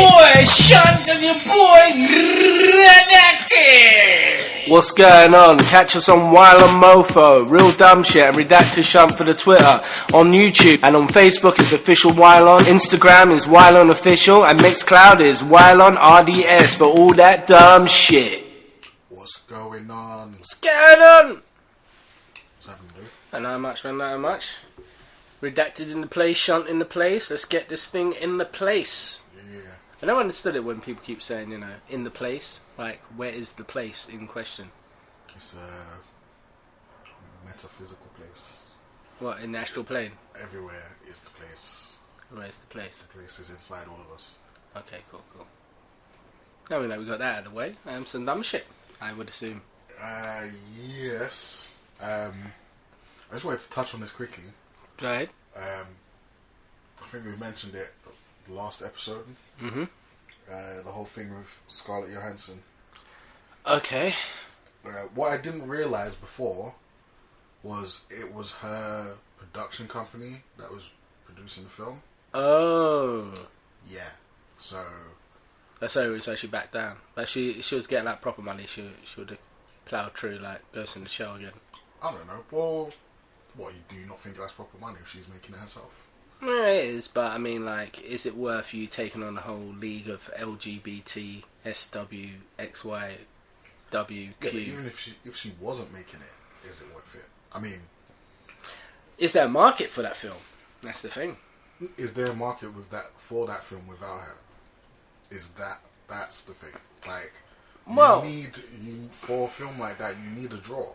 boy Shunt and your boy Redacted. What's going on? Catch us on Wylion Mofo, Real Dumbshit, and Redacted Shunt for the Twitter. On YouTube and on Facebook is Official Wylion. Instagram is Wylion Official, and Mixcloud is Wylion RDS for all that dumb shit. What's going on? What's going on? What's happening, dude? And how much, man? How much? Redacted in the place, Shunt in the place. Let's get this thing in the place. Yeah. I never understood it when people keep saying, you know, in the place. Like, where is the place in question? It's a metaphysical place. What, in the astral plane? Everywhere is the place. Where is the place? The place is inside all of us. Okay, cool. I mean, like, we got that out of the way. Some dumb shit, I would assume. Yes. I just wanted to touch on this quickly. Go ahead. I think we mentioned it last episode. Mm-hmm. The whole thing with Scarlett Johansson. Okay. What I didn't realise before was it was her production company that was producing the film. Oh. Yeah. So So she backed down. But she was getting that proper money. She would have ploughed through like Ghost in the Shell again. I don't know. Well, what, you do not think that's proper money if she's making it herself? Yeah, it is, but I mean, like, is it worth you taking on the whole league of LGBT, SW, XY, WQ? Yeah, but even if she wasn't making it, is it worth it? I mean, is there a market for that film? That's the thing. Is there a market for that film without her? That's the thing? Like, for a film like that, you need a draw.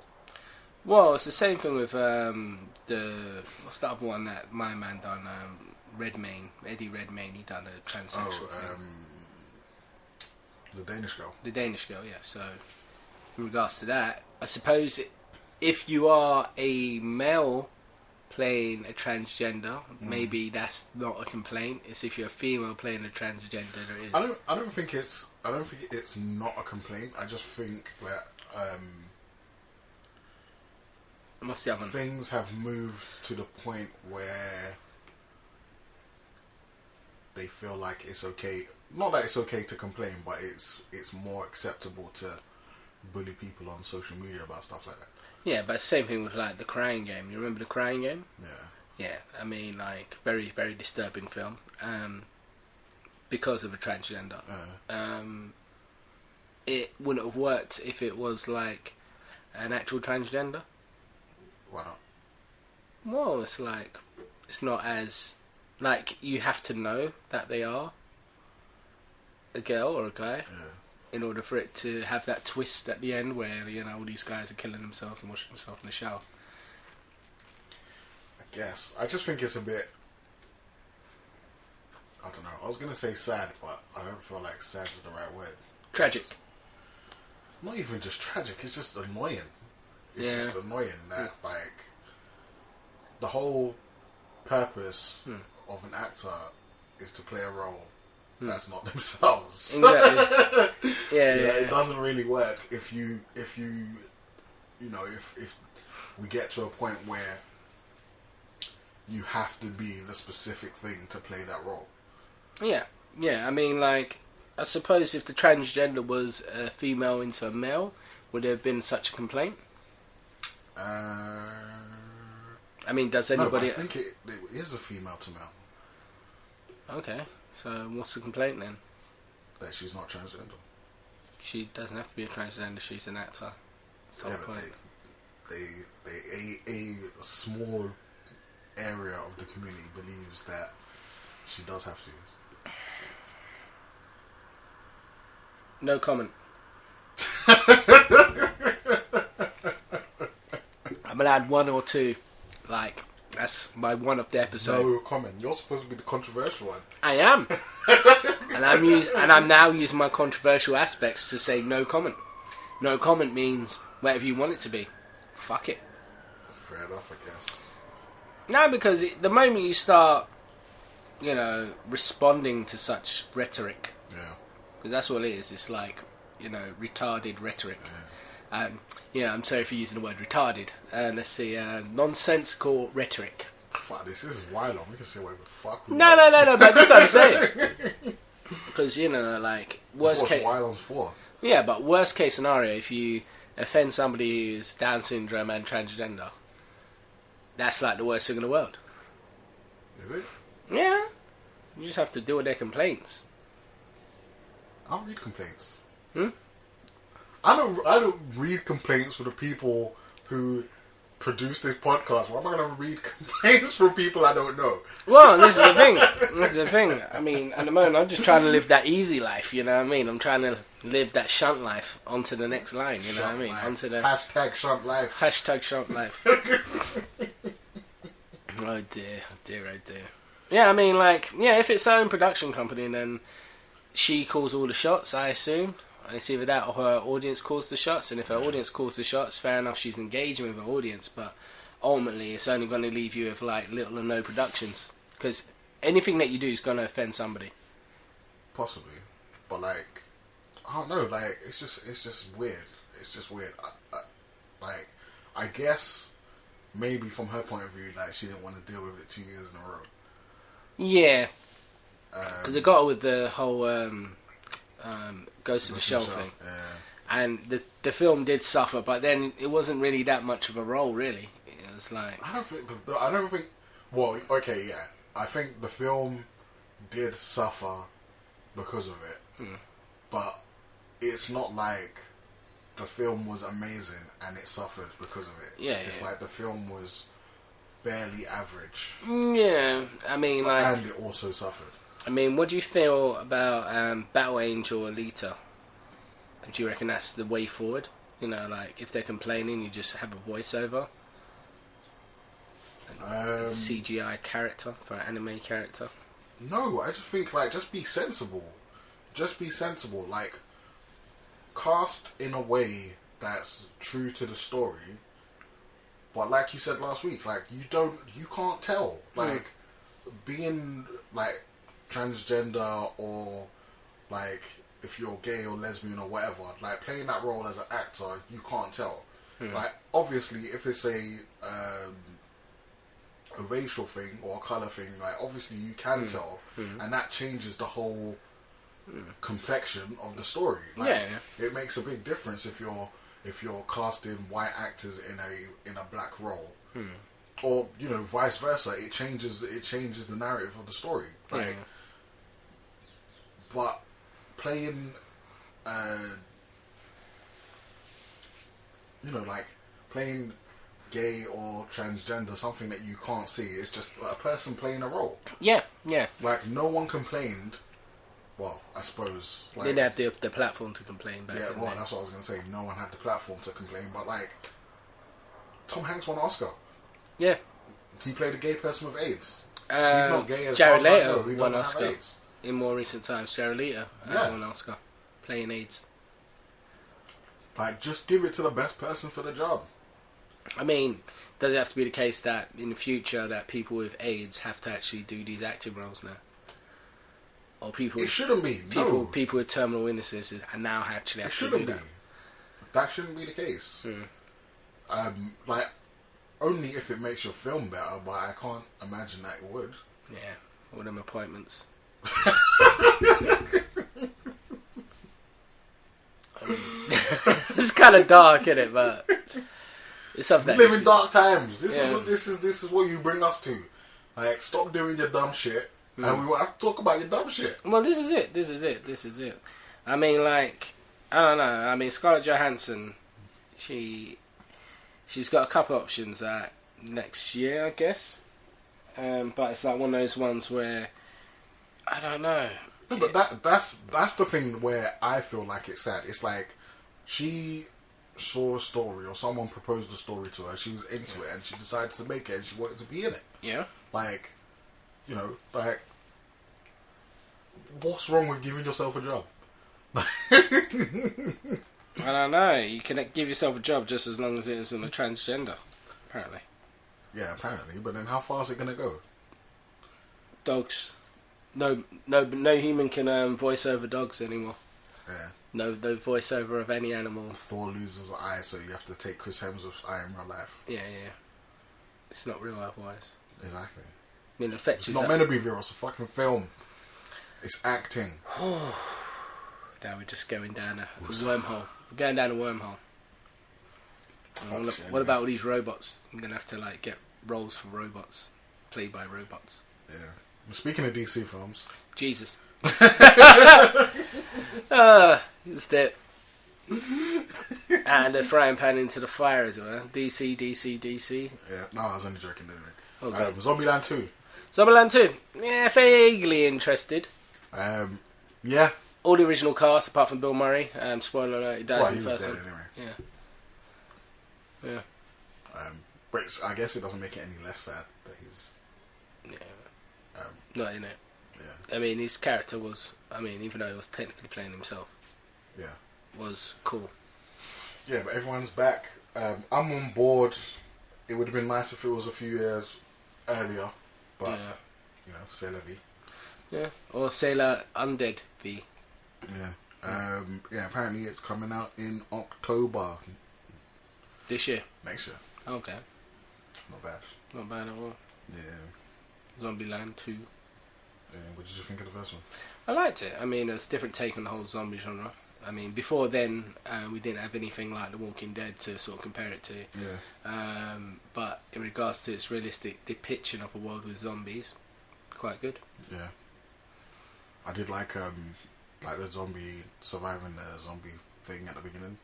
Well, it's the same thing with what's the other one that my man done? Eddie Redmayne. He done a transsexual film. The Danish Girl. The Danish Girl, yeah. So, in regards to that, I suppose if you are a male playing a transgender, maybe that's not a complaint. It's if you're a female playing a transgender, there is. I don't think it's not a complaint. I just think that What's the other one? things have moved to the point where they feel like it's okay. Not that it's okay to complain, but it's more acceptable to bully people on social media about stuff like that. Yeah, but same thing with like The Crying Game. You remember The Crying Game? Yeah. Yeah, I mean, like, very, very disturbing film. Because of a transgender. It wouldn't have worked if it was like an actual transgender. Why not? Well, it's like, it's not as, like, you have to know that they are a girl or a guy in order for it to have that twist at the end where, you know, all these guys are killing themselves and washing themselves in the shower. I guess. I just think it's a bit, I don't know. I was going to say sad, but I don't feel like sad is the right word. Tragic. Not even just tragic, it's just annoying. It's just annoying that, like, the whole purpose of an actor is to play a role that's not themselves. Exactly. Yeah, It doesn't really work if you know, if we get to a point where you have to be the specific thing to play that role. Yeah, I mean, like, I suppose if the transgender was a female into a male, would there have been such a complaint? I mean, does anybody... No, I think it is a female to male. Okay, so what's the complaint then? That she's not transgender. She doesn't have to be a transgender, she's an actor. Yeah, but a small area of the community believes that she does have to. No comment. I'm allowed one or two. Like, that's my one of the episode. No comment. You're supposed to be the controversial one. I am. and I'm now using my controversial aspects to say no comment. No comment means whatever you want it to be. Fuck it. Fair enough, I guess. No, because the moment you start, you know, responding to such rhetoric, because that's all it is. It's like, you know, retarded rhetoric. Yeah, I'm sorry for using the word retarded. Let's see, nonsensical rhetoric. Fuck, this is Wylion. We can say whatever the fuck we No, but that's what I'm saying. Because, you know, like, That's worst what case... Wylion's for. Yeah, but worst case scenario, if you offend somebody who's Down syndrome and transgender, that's like the worst thing in the world. Is it? Yeah. You just have to deal with their complaints. I'll read complaints. Hmm? I don't read complaints for the people who produce this podcast. Why am I going to read complaints from people I don't know? Well, this is the thing. This is the thing. I mean, at the moment, I'm just trying to live that easy life, you know what I mean? I'm trying to live that shunt life onto the next line, you know what I mean? Life. Onto the... Hashtag shunt life. Hashtag shunt life. Oh dear, oh dear, oh dear. Yeah, I mean, like, yeah, if it's her own production company, then she calls all the shots, I assume. And it's either that or her audience calls the shots. And if her audience calls the shots, fair enough, she's engaging with her audience. But ultimately, it's only going to leave you with, like, little or no productions. Because anything that you do is going to offend somebody. Possibly. But, like, I don't know, like, it's just weird. It's just weird. I guess maybe from her point of view, like, she didn't want to deal with it 2 years in a row. Yeah. Because it got her with the whole Ghost of the Shell thing. Yeah. And the film did suffer, but then it wasn't really that much of a role, really. It was like... I don't think... Well, okay, yeah. I think the film did suffer because of it. But it's not like the film was amazing and it suffered because of it. Yeah, it's like the film was barely average. Yeah, I mean, like... And it also suffered. I mean, what do you feel about Battle Angel Alita? Do you reckon that's the way forward? You know, like, if they're complaining, you just have a voiceover? CGI character for an anime character? No, I just think, like, just be sensible. Just be sensible. Like, cast in a way that's true to the story. But like you said last week, like, you can't tell. Like, being, like, transgender or, like, if you're gay or lesbian or whatever, like, playing that role as an actor, you can't tell. Like, obviously, if it's a racial thing or a colour thing, like, obviously you can tell, and that changes the whole complexion of the story. Like, it makes a big difference if you're casting white actors in a black role, or, you know, vice versa. It changes the narrative of the story. Like, but playing, you know, like, playing gay or transgender, something that you can't see, it's just a person playing a role. Yeah. Like, no one complained. Well, I suppose, like, they didn't have the platform to complain back then. Yeah, well, that's what I was going to say. No one had the platform to complain, but, like, Tom Hanks won an Oscar. Yeah. He played a gay person with AIDS. He's not gay as Jared far as I Leto know. He won doesn't Oscar have AIDS. in more recent times. Jared Leto won an Oscar playing AIDS. Like, just give it to the best person for the job. I mean, does it have to be the case that in the future that people with AIDS have to actually do these acting roles now? Or people? It shouldn't be. No. People with terminal illnesses and now actually have to do that. That shouldn't be the case. Like, only if it makes your film better, but I can't imagine that it would. Yeah, all them appointments. It's kind of dark, isn't it? But it's something. We live in dark times. This is what you bring us to. Like, stop doing your dumb shit, and we want to talk about your dumb shit. Well, this is it. I mean, like, I don't know. I mean, Scarlett Johansson, she's got a couple options next year, I guess. But it's like one of those ones where I don't know. No, but that's the thing where I feel like it's sad. It's like she saw a story or someone proposed a story to her. She was into it and she decided to make it and she wanted to be in it. Yeah. Like, you know, like, what's wrong with giving yourself a job? I don't know. You can give yourself a job just as long as it isn't a transgender, apparently. Yeah, apparently. But then how far is it going to go? Dogs. No human can voice over dogs anymore. Yeah. No voiceover of any animal. Thor loses an eye, so you have to take Chris Hemsworth's eye in real life. Yeah. It's not real otherwise. Exactly. I mean, the fetch it's not meant to be real. It's a fucking film. It's acting. Now we're just going down a wormhole. We're going down a wormhole. What about all these robots? I'm gonna have to like get roles for robots, played by robots. Yeah. Well, speaking of DC films, Jesus. That's it. And a frying pan into the fire as well. DC. Yeah, no, I was only joking anyway. Okay. Zombieland 2. Zombieland 2. Yeah, vaguely interested. Yeah. All the original cast apart from Bill Murray. Spoiler alert, he dies in the first one. Anyway. Yeah. But I guess it doesn't make it any less sad that he's... Yeah. Not in it. Yeah. I mean, his character was... even though he was technically playing himself. Yeah. Was cool. Yeah, but everyone's back. I'm on board. It would have been nice if it was a few years earlier. But, c'est la vie. Yeah. Or Sailor Undead V. Yeah. Apparently it's coming out in October. This year? Next year. Okay. Not bad. Not bad at all. Yeah. Zombieland 2. Yeah, what did you think of the first one? I liked it. It's a different take on the whole zombie genre. Before then, we didn't have anything like The Walking Dead to sort of compare it to. Yeah. But in regards to its realistic depiction of a world with zombies, quite good. Yeah. I did like the zombie surviving the zombie thing at the beginning.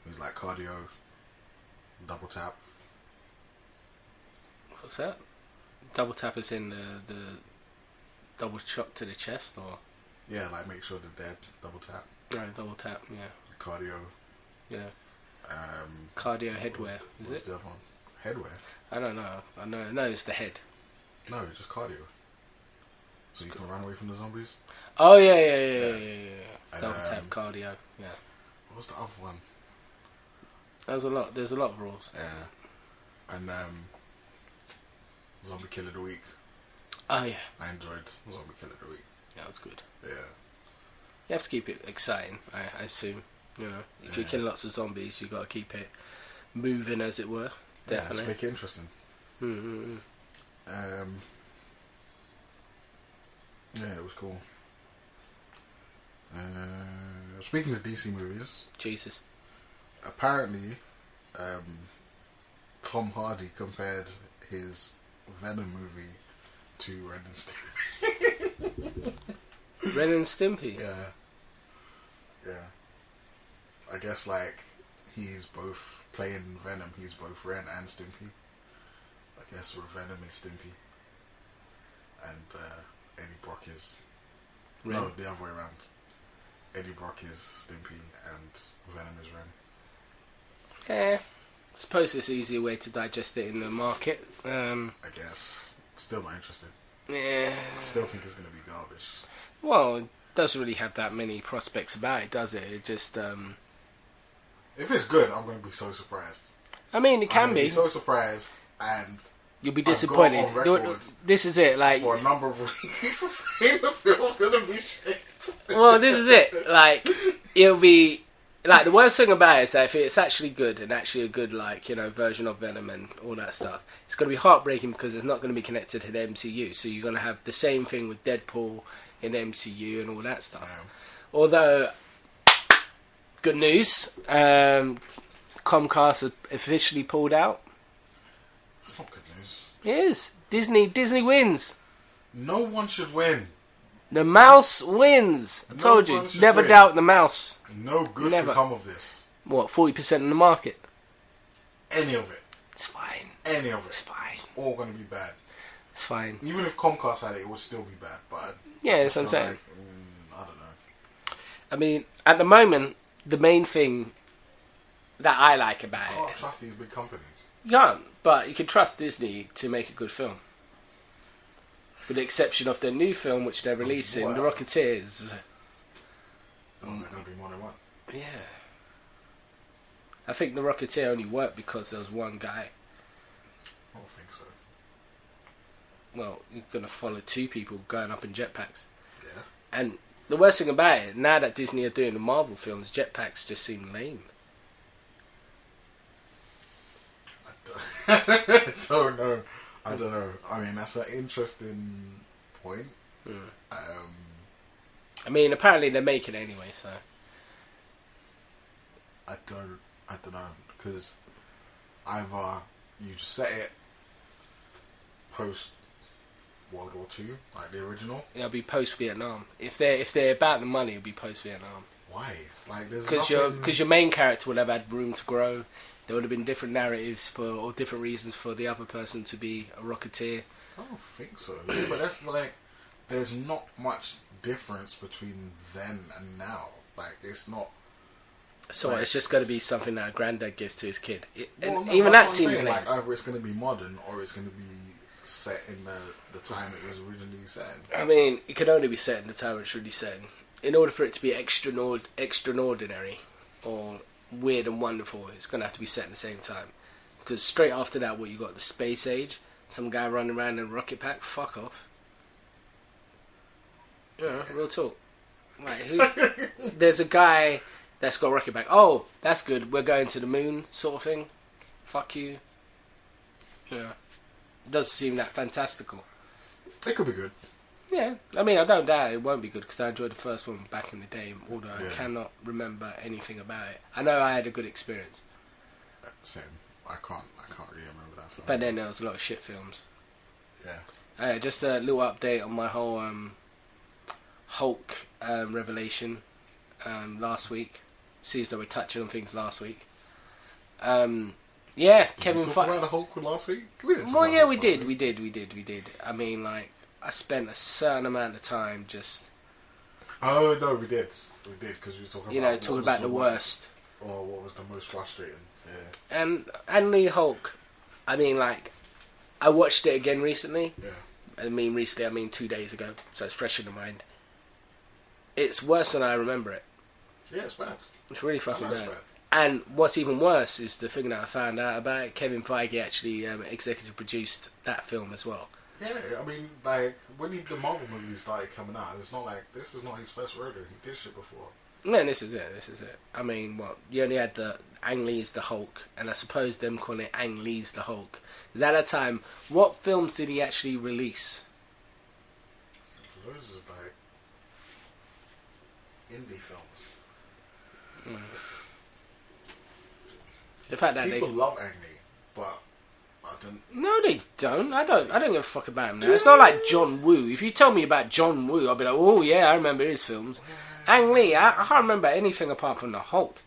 It was like cardio, double tap. What's that? Double tap is in the double shot to the chest, or? Yeah, like make sure they're dead. Double tap. Right, double tap. Yeah. Cardio. Yeah. Cardio headwear. Is it? The other one? Headwear. I don't know. I know it's the head. No, it's just cardio. So you can run away from the zombies. Oh yeah. Double tap cardio. Yeah. What was the other one? There's a lot of rules. Yeah. And Zombie Kill of the Week. Oh yeah. I enjoyed Zombie Kill of the Week. Yeah, it was good. Yeah. You have to keep it exciting, I assume. If you're killing lots of zombies, you've got to keep it moving, as it were. Definitely. Yeah, just make it interesting. Yeah, it was cool. Speaking of DC movies, Jesus. Apparently, Tom Hardy compared his Venom movie to Ren and Stimpy. Ren and Stimpy? Yeah. I guess like he's both playing Venom. He's both Ren and Stimpy. I guess Venom is Stimpy, and Eddie Brock is Ren. No, the other way around. Eddie Brock is Stimpy and Venom is Ren. I suppose it's an easier way to digest it in the market. I guess. Still not interested. Yeah. I still think it's going to be garbage. Well, it doesn't really have that many prospects about it, does it? It just... If it's good, I'm going to be so surprised. It can be. So surprised, and you'll be disappointed. This is it. Like for a number of weeks, saying the film's going to be shit. Well, this is it. Like it'll be like the worst thing about it is that if it's actually good and actually a good version of Venom and all that stuff, it's going to be heartbreaking because it's not going to be connected to the MCU. So you're going to have the same thing with Deadpool in the MCU and all that stuff. Yeah. Although, good news, Comcast have officially pulled out. It's not good news. It is. Disney wins. No one should win. The mouse wins. I told you. Never doubt the mouse. No good can come of this. What, 40% in the market? Any of it. It's fine. Any of it. It's fine. It's all going to be bad. It's fine. Even if Comcast had it, it would still be bad. But yeah, that's what I'm saying. I don't know. I mean, at the moment, the main thing that I like about it... You can't trust these big companies. You can't, but you can trust Disney to make a good film. With the exception of their new film, which they're releasing, The Rocketeers. Oh, there's going to be more than one. Yeah. I think The Rocketeer only worked because there was one guy. I don't think so. Well, you're going to follow two people going up in jetpacks. Yeah. And the worst thing about it, now that Disney are doing the Marvel films, jetpacks just seem lame. I don't know. I mean, that's an interesting point. I mean, apparently they're making it anyway, so. I don't know, because either you just set it post World War II, like the original. It'll be post Vietnam. If they're about the money, it'll be post Vietnam. Why? Like, there's because your main character would have had room to grow. There would have been different narratives or different reasons for the other person to be a Rocketeer. I don't think so, but that's like, there's not much difference between then and now. Like, it's not. So it's just going to be something that a granddad gives to his kid. No, even that seems like either it's going to be modern or it's going to be set in the time it was originally set in. I mean, it could only be set in the time it's really set in. In order for it to be extraordinary or weird and wonderful, it's going to have to be set in the same time. Because straight after that, what you got, the space age, some guy running around in a rocket pack, fuck off. Yeah, real talk. Like, there's a guy that's got a rocket pack. Oh, that's good. We're going to the moon, sort of thing. Fuck you. Yeah, it does seem that fantastical. It could be good. Yeah, I mean, I don't doubt it won't be good because I enjoyed the first one back in the day, although I cannot remember anything about it. I know I had a good experience. Same. I can't really remember that film. But then there was a lot of shit films. Yeah. Just a little update on my whole Hulk revelation last week. See as though we're touching on things last week. Yeah, Kevin Feige. About the Hulk last week? We did. I mean, like, I spent a certain amount of time just. Oh no, we did because we were talking about. Talking about the worst. Or what was the most frustrating? Yeah. And the Hulk. I mean, like, I watched it again recently. Yeah. I mean, recently, I mean 2 days ago, so it's fresh in the mind. It's worse than I remember it. Yeah, it's bad. It's really fucking bad. And what's even worse is the thing that I found out about it. Kevin Feige actually executive produced that film as well. Yeah, I mean, like, when the Marvel movies started coming out, it's not like, this is not his first rodeo. He did shit before. No, this is it. I mean, you only had the Ang Lee's the Hulk, and I suppose them calling it Ang Lee's the Hulk. Because at that time, what films did he actually release? Those are like indie films. The fact that people love Ang Lee, but I don't. No, they don't. I don't give a fuck about him now. It's not like John Woo. If you tell me about John Woo, I'll be like, oh yeah, I remember his films. Ang Lee, I can't remember anything apart from the Hulk.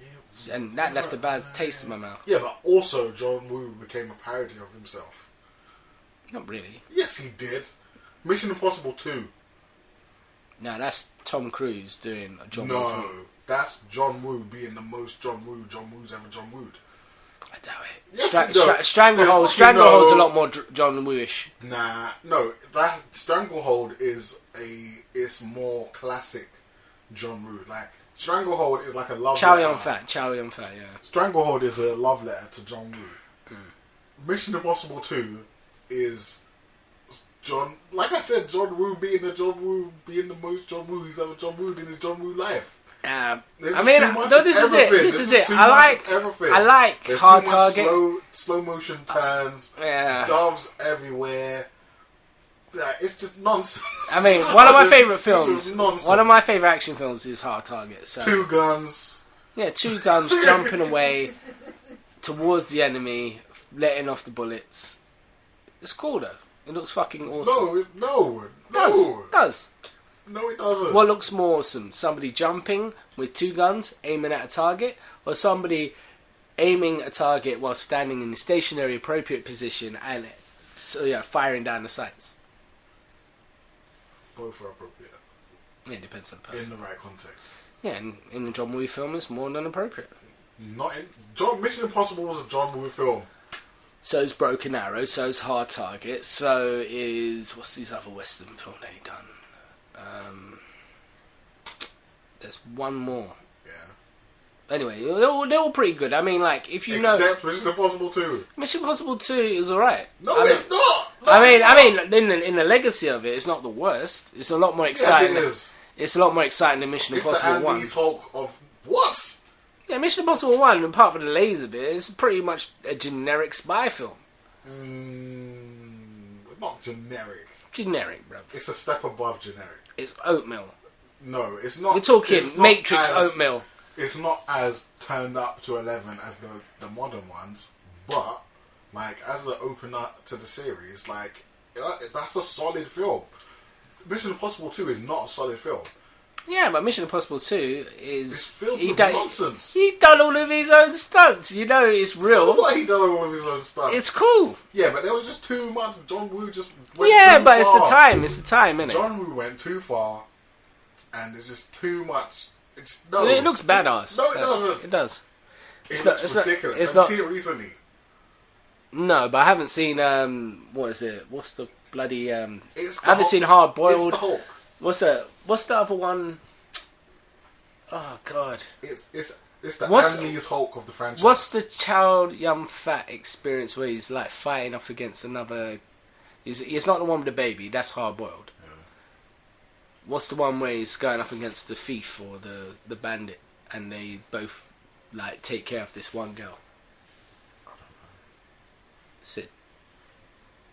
Yeah, and that left a bad taste in my mouth. Yeah, but also John Woo became a parody of himself. Not really. Yes, he did. Mission Impossible 2. No, that's Tom Cruise doing a John Woo. No, that's John Woo being the most John Woo's ever John Wooed. I doubt it. Yes, Stranglehold's a lot more John Woo-ish. Nah, no, that Stranglehold it's more classic John Woo. Like, Stranglehold is like a love letter. Chow Yun-Fat, yeah. Stranglehold is a love letter to John Woo. Mission Impossible 2 is John, like I said, John Woo being the most John Woo he's ever John Wooed in his John Woo life. I mean, no, this is it. I like There's hard too much target. slow motion turns, doves everywhere. Like, it's just nonsense. I mean, one of my favourite films, nonsense. one of my favourite action films is Hard Target. So. 2 guns. Yeah, 2 guns jumping away towards the enemy, letting off the bullets. It's cool though. It looks fucking awesome. No. It does. No, it doesn't. What looks more awesome? Somebody jumping with 2 guns, aiming at a target, or somebody aiming a target while standing in the stationary appropriate position and firing down the sights? Both are appropriate. Yeah, it depends on the person. In the right context. Yeah, in the John Woo film, it's more than appropriate. Mission Impossible was a John Woo film. So is Broken Arrow, so is Hard Target, so is... What's these other Western films they've done? There's one more. Yeah. Anyway, they're all pretty good. I mean, like, if you Except Mission Impossible 2. Mission Impossible 2 is alright. It's not! In the legacy of it, it's not the worst. It's a lot more exciting. Yes, it is. It's a lot more exciting than Mission Impossible 1. It's the Andy's Hulk of... What? Yeah, Mission Impossible 1, apart from the laser bit, it's pretty much a generic spy film. Not generic. Generic, bro. It's a step above generic. It's oatmeal. No, it's not. We're talking it's not Matrix as, oatmeal. It's not as turned up to 11 as the modern ones, but like as an opener to the series, like that's a solid film. Mission Impossible 2 is not a solid film. Yeah, but Mission Impossible 2 is... It's filled with nonsense. He done all of his own stunts. You know, it's real. So what? He done all of his own stunts. It's cool. Yeah, but there was just too much. John Woo just went Yeah, too but far. it's the time. It's the time, innit? John Woo went too far, and there's just too much. It looks badass. No, it doesn't. It does. It looks ridiculous. It's Have you seen it recently? No, but I haven't seen... what is it? What's the bloody... I haven't Hulk. seen Hard Boiled. It's the Hulk. What's the other one? Oh God! It's the Andy's Hulk of the franchise. What's the Child Young Fat experience where he's like fighting up against another? He's not the one with the baby. That's Hard Boiled. Yeah. What's the one where he's going up against the thief or the bandit, and they both like take care of this one girl? I don't know. Is it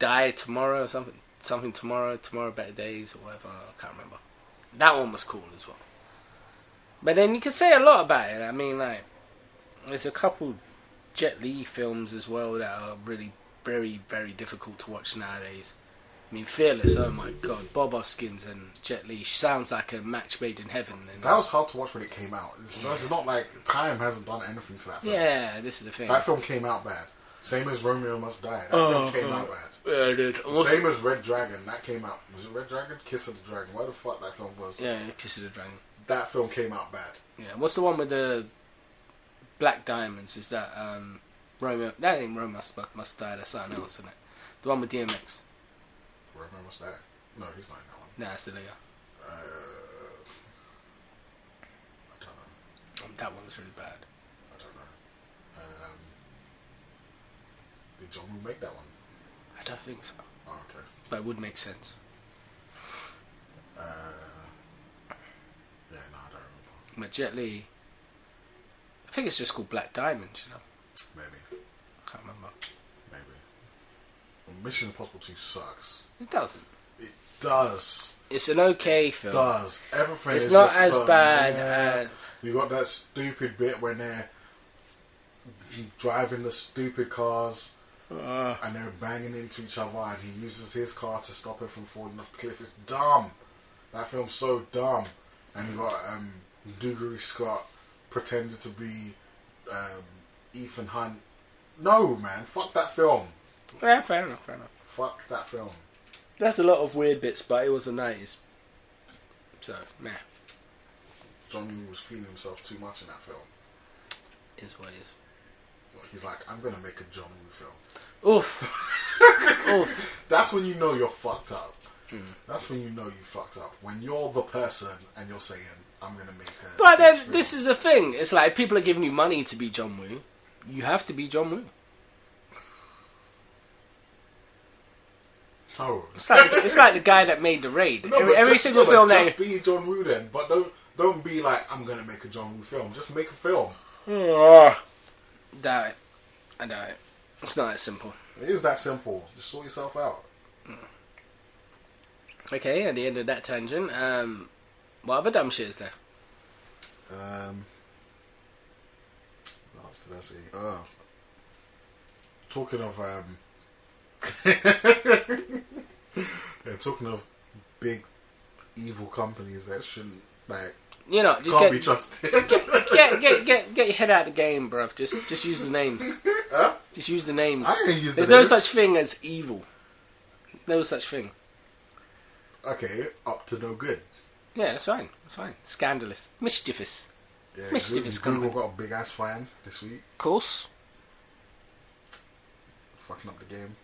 Die Tomorrow or something? Something Tomorrow Better Days or whatever. I can't remember. That one was cool as well. But then you can say a lot about it. I mean, like, there's a couple Jet Li films as well that are really very, very difficult to watch nowadays. I mean, Fearless, oh my god, Bob Hoskins and Jet Li sounds like a match made in heaven. And that was hard to watch when it came out. It's not like time hasn't done anything to that film. Yeah, this is the thing. That film came out bad. Same as Romeo Must Die. That film came out bad. Yeah, dude. Same as Red Dragon. That came out. Was it Red Dragon? Kiss of the Dragon. Where the fuck that film was? Yeah, Kiss of the Dragon. That film came out bad. Yeah, what's the one with the Black Diamonds? Is that Romeo? That ain't Romeo Must Die. That's something else, isn't it? The one with DMX. Romeo Must Die? No, he's not in that one. Nah, it's the Leah. I don't know. That one was really bad. I don't know. Did John Woo make that one? I don't think so. Oh, okay. But it would make sense. Yeah, no, I don't remember. But Jet Li, I think it's just called Black Diamond, you know? Maybe. I can't remember. Maybe. Well, Mission Impossible 2 sucks. It doesn't. It does. It's an okay film. It does. Everything it's is not just as so, bad yeah. as... You got that stupid bit when they're driving the stupid cars and they're banging into each other and he uses his car to stop her from falling off the cliff. It's dumb. That film's so dumb. And you got Dougray Scott pretending to be Ethan Hunt. No, man. Fuck that film. Yeah, fair enough. Fuck that film. There's a lot of weird bits, but it was the 90s. So, meh. John Woo was feeling himself too much in that film. Is what it is. He's like, I'm going to make a John Woo film. Oof. Oof. That's when you know you're fucked up. That's when you know you fucked up. When you're the person and you're saying, I'm going to make a... But then, this is the thing. It's like, people are giving you money to be John Woo. You have to be John Woo. No. It's like the guy that made The Raid. No, every single film that... Just be John Woo then. But don't be like, I'm going to make a John Woo film. Just make a film. Doubt it. I doubt it. It's not that simple. It is that simple. Just sort yourself out. Okay, at the end of that tangent, what other dumb shit is there? What else did I see? Oh. Talking of yeah, talking of big evil companies that shouldn't just can't be trusted. Get your head out of the game, bruv. Just use the names. Huh? Just use the names. I ain't use the There's names. no such thing as evil. No such thing. Okay, up to no good. Yeah, that's fine. That's fine. Scandalous. Mischievous. Yeah, Mischievous Google company. got a big ass fine this week. Of course. Fucking up the game.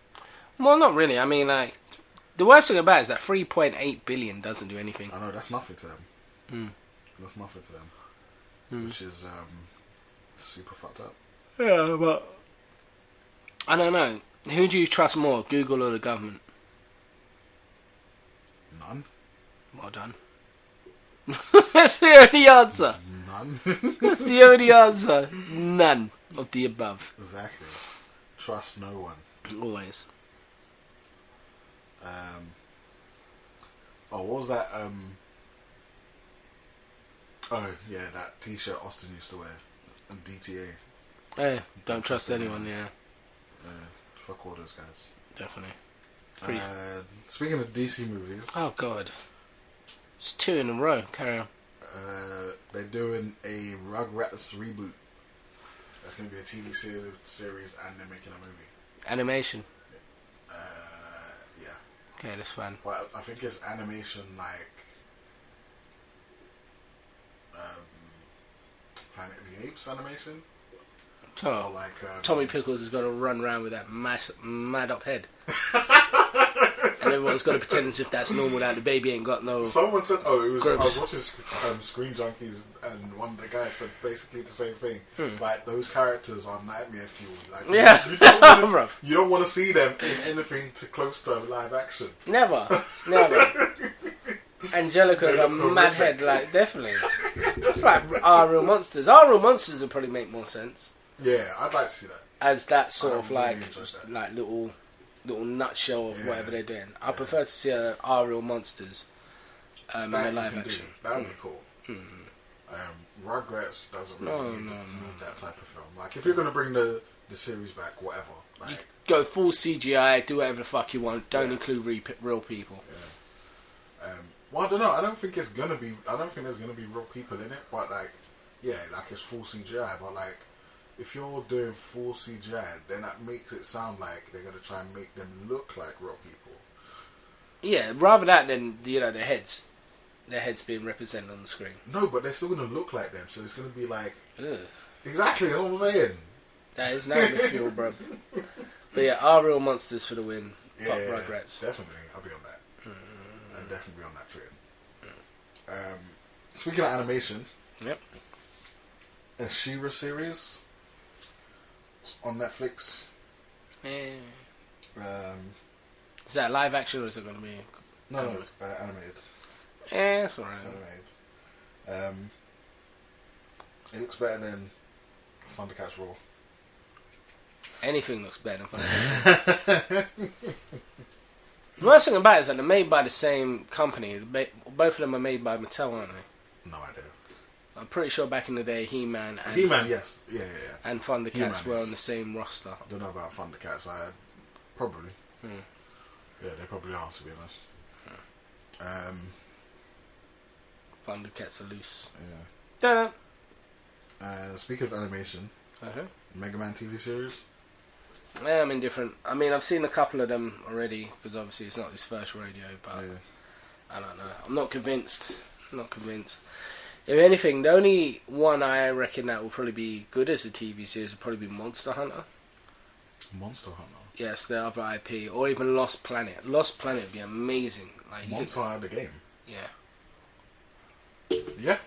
Well, not really. I mean, like, the worst thing about it is that 3.8 billion doesn't do anything. I know, that's nothing to them. That's nothing to them. Which is super fucked up. Yeah, but... I don't know. Who do you trust more, Google or the government? None. Well done. That's the only answer. None. That's the only answer. None of the above. Exactly. Trust no one. Always. What was that Oh yeah, that T-shirt Austin used to wear, and DTA. Hey, don't trust anyone. Yeah, fuck all those guys. Definitely. Speaking of DC movies, oh god, it's 2 in a row. Carry on. They're doing a Rugrats reboot. That's going to be a TV series, and they're making a movie. Animation. Yeah. Okay, that's fine. But I think it's animation like Planet of the Apes animation. Oh, or like Tommy Pickles is going to run around with that mad up head. And everyone's got to pretend as if that's normal, that the baby ain't got no... Someone said, I was growth. watching Screen Junkies, and one of the guys said basically the same thing. Like, those characters are nightmare fuel. Like, yeah. you don't want to see them in anything too close to live action. Never. Angelica, the mad head, like, definitely. It's like Our Real Monsters. Our Real Monsters would probably make more sense. Yeah, I'd like to see that. As that sort of really like little nutshell of whatever they're doing. I prefer to see Our Real Monsters in their live action. That would be cool. Rugrats doesn't really need that type of film. Like, if you're going to bring the series back, whatever. Like, you go full CGI, do whatever the fuck you want. Don't include real people. Yeah. Well, I don't know. I don't think there's going to be real people in it. But like, yeah, like it's full CGI. But like, if you're doing full CGI, then that makes it sound like they're going to try and make them look like real people. Yeah, rather that than their heads being represented on the screen. No, but they're still going to look like them, so it's going to be like... Ugh. Exactly, that's what I'm saying. That is now the fuel, bro. But yeah, Our Real Monsters for the win. Fuck Rugrats. Definitely, I'll be on that. I'll definitely be on that train. Speaking of animation... Yep. A She-Ra series on Netflix. Is that live action or is it going to be... No, animated. It's alright. Animated. It looks better than Thundercats Raw. Anything looks better than Thundercats. The worst thing about it is that they're made by the same company. Both of them are made by Mattel, aren't they? No idea. I'm pretty sure back in the day, He-Man, yes. Yeah. And Thundercats were on the same roster. I don't know about Thundercats. Probably. Yeah, they probably are, to be honest. Thundercats are loose. Yeah. Speaking of animation, Uh-huh. Mega Man TV series. Yeah, I'm indifferent. I mean, I've seen a couple of them already because obviously it's not his first rodeo, but I don't know. I'm not convinced. If anything, the only one I reckon that will probably be good as a TV series will probably be Monster Hunter. Monster Hunter? Yes, the other IP. Or even Lost Planet. Lost Planet would be amazing. Like, Monster Hunter, the game? Yeah. Yeah?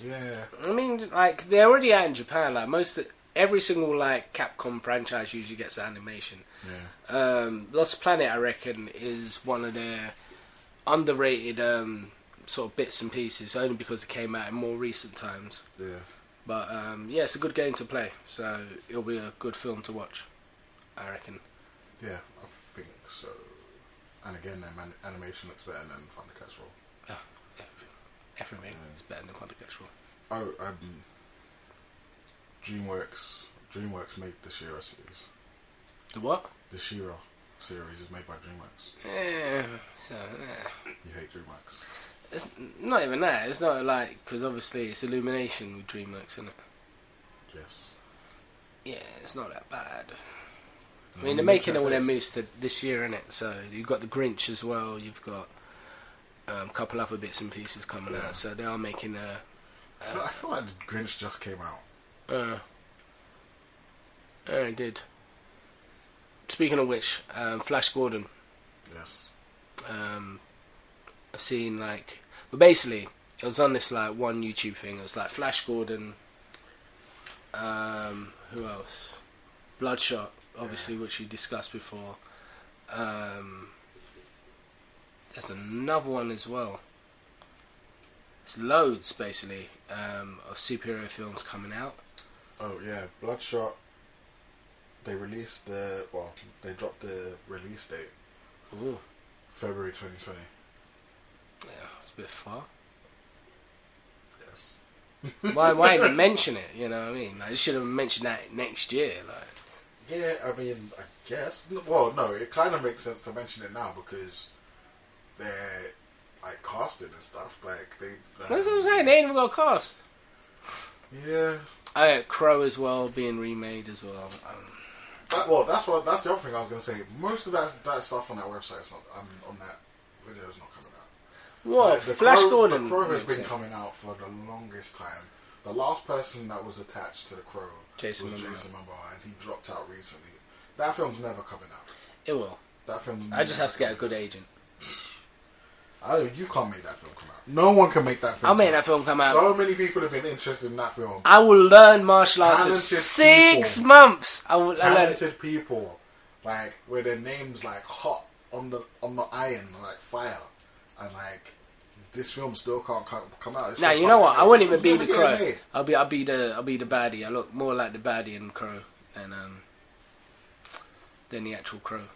Yeah. I mean, like, they're already out in Japan. Like, every single, like, Capcom franchise usually gets animation. Yeah. Lost Planet, I reckon, is one of their underrated sort of bits and pieces, only because it came out in more recent times. Yeah. But yeah, it's a good game to play, so it'll be a good film to watch, I reckon. Yeah, I think so. And again, their animation looks better than Thundercats Raw. Oh, everything is better than Thundercats Raw. Oh, DreamWorks made the She-Ra series. The what? The She-Ra series is made by DreamWorks. Yeah, You hate DreamWorks. It's not even that. It's not like, because obviously it's Illumination with DreamWorks, isn't it? Yes. Yeah, it's not that bad. I mean, they're making all their moves this year, innit? So you've got the Grinch as well. You've got a couple other bits and pieces coming out. So they are making I feel like the Grinch just came out. It did. Speaking of which, Flash Gordon. Yes. I've seen but basically it was on this like one YouTube thing. It was like Flash Gordon. Who else? Bloodshot, obviously, which we discussed before. There's another one as well. It's loads basically of superhero films coming out. Oh yeah, Bloodshot. They they dropped the release date. Ooh. February 2020. Yeah, it's a bit far. Why even mention it? You know what I mean? Like, you should have mentioned that next year. Like, yeah, I mean, I guess. Well, no, it kind of makes sense to mention it now because they're like casted and stuff. Like they. That's what I'm saying. They ain't even got a cast. Yeah. Crow as well being remade as well. That's the other thing I was gonna say. Most of that stuff on that website is not on that video is not coming out. What? Like, Flash Gordon? The Crow has been coming out for the longest time. The last person that was attached to the Crow was Jason Momoa, and he dropped out recently. That film's never coming out. It will. That film. I just have to get a good agent. You can't make that film come out. No one can make that film. I'll make that film come out. So many people have been interested in that film. I will learn martial arts for 6 months. Talented people, like where their names like hot on the iron, like fire, and like this film still can't come out. Now you know what? I wouldn't even be the Crow. I'll be the baddie. I look more like the baddie in Crow than the actual Crow.